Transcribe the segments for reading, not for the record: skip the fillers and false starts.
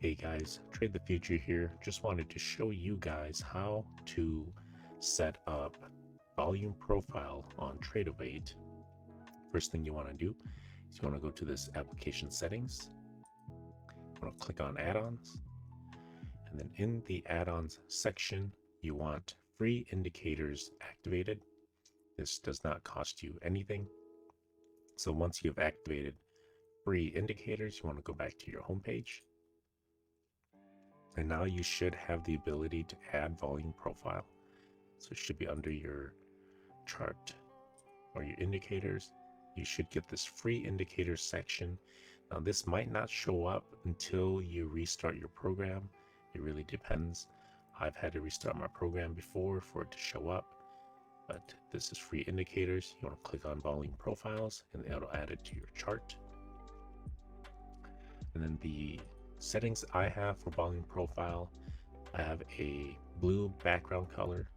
Hey guys, Trade the Future here. Just wanted to show you guys how to set up volume profile on Tradovate. First thing you want to do is you want to go to this application settings. You want to click on add-ons, and then in the add-ons section, you want free indicators activated. This does not cost you anything. So once you've activated free indicators, you want to go back to your home page. And now you should have the ability to add volume profile. So it should be under your chart or your indicators. You should get this free indicators section. Now this might not show up until you restart your program. It really depends. I've had to restart my program before for it to show up, but this is free indicators. You want to click on volume profiles and it'll add it to your chart. And then the settings I have for volume profile, I have a blue background color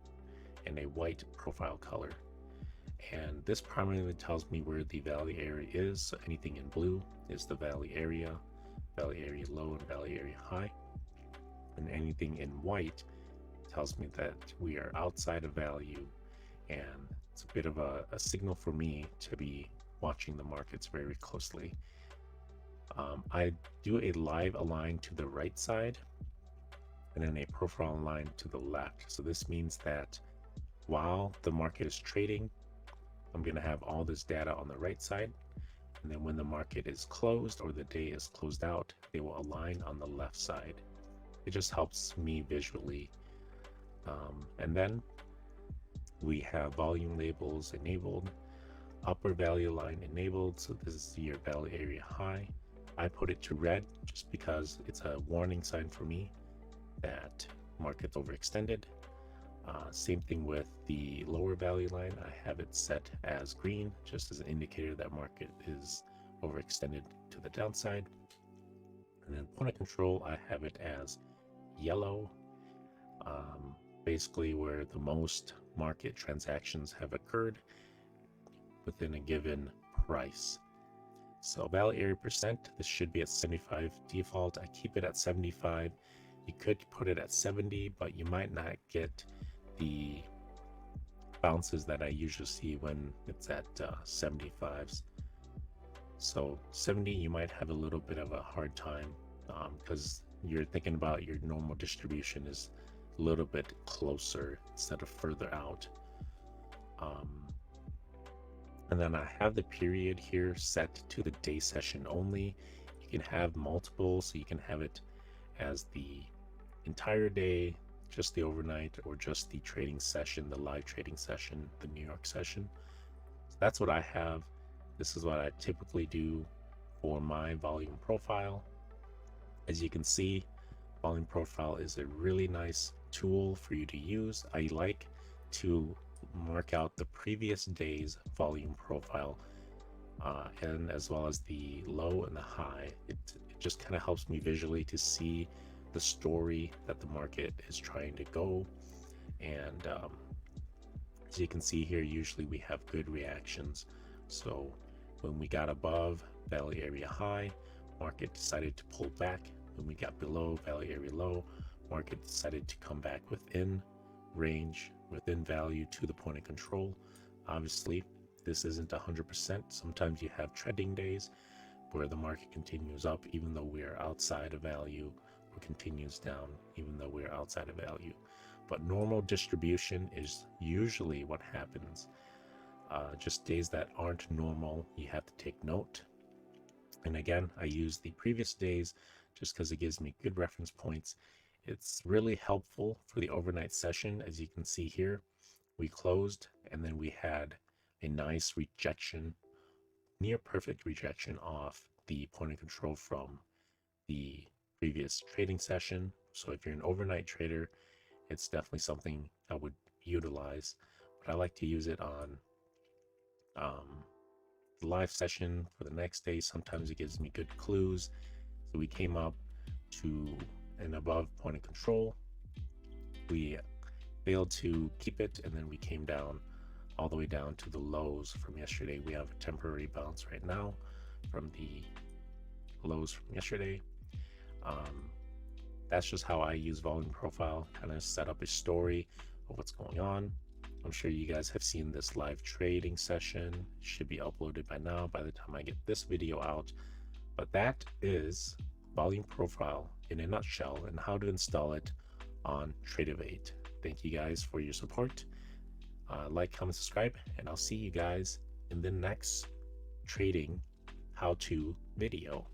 and a white profile color. And this primarily tells me where the value area is. So anything in blue is the value area low, and value area high. And anything in white tells me that we are outside of value, and it's a bit of a signal for me to be watching the markets very closely. I do a live align to the right side and then a profile align to the left. So this means that while the market is trading, I'm going to have all this data on the right side. And then when the market is closed or the day is closed out, they will align on the left side. It just helps me visually. And then we have volume labels enabled, upper value line enabled. So this is your value area high. I put it to red just because it's a warning sign for me that market's overextended. Same thing with the lower value line. I have it set as green, just as an indicator that market is overextended to the downside. And then point of control, I have it as yellow, basically where the most market transactions have occurred within a given price. So value area percent, this should be at 75 default. I keep it at 75. You could put it at 70, but you might not get the bounces that I usually see when it's at 75s. So 70, you might have a little bit of a hard time because you're thinking about your normal distribution is a little bit closer instead of further out. And then I have the period here set to the day session only. You can have multiple, so you can have it as the entire day, just the overnight, or just the trading session, the live trading session, the New York session. So that's what I have. This is what I typically do for my volume profile. As you can see, volume profile is a really nice tool for you to use. I like to mark out the previous day's volume profile and as well as the low and the high. It just kind of helps me visually to see the story that the market is trying to go. And as you can see here, usually we have good reactions. So when we got above value area high, market decided to pull back. When we got below value area low, market decided to come back within range, within value to the point of control. Obviously, this isn't 100%. Sometimes you have trending days where the market continues up even though we are outside of value, or continues down even though we are outside of value. But normal distribution is usually what happens. Just days that aren't normal, you have to take note. And again, I use the previous days just because it gives me good reference points. It's really helpful for the overnight session. As you can see here, we closed and then we had a nice rejection, near perfect rejection off the point of control from the previous trading session. So if you're an overnight trader, it's definitely something I would utilize, but I like to use it on the live session for the next day. Sometimes it gives me good clues. So we came up to an above point of control. We failed to keep it, and then we came down all the way down to the lows from yesterday. We have a temporary bounce right now from the lows from yesterday. That's just how I use volume profile, kind of set up a story of what's going on. I'm sure you guys have seen this live trading session. It should be uploaded by now by the time I get this video out. But that is volume profile in a nutshell and how to install it on Tradovate. Thank you guys for your support. Like, comment, subscribe, and I'll see you guys in the next trading how-to video.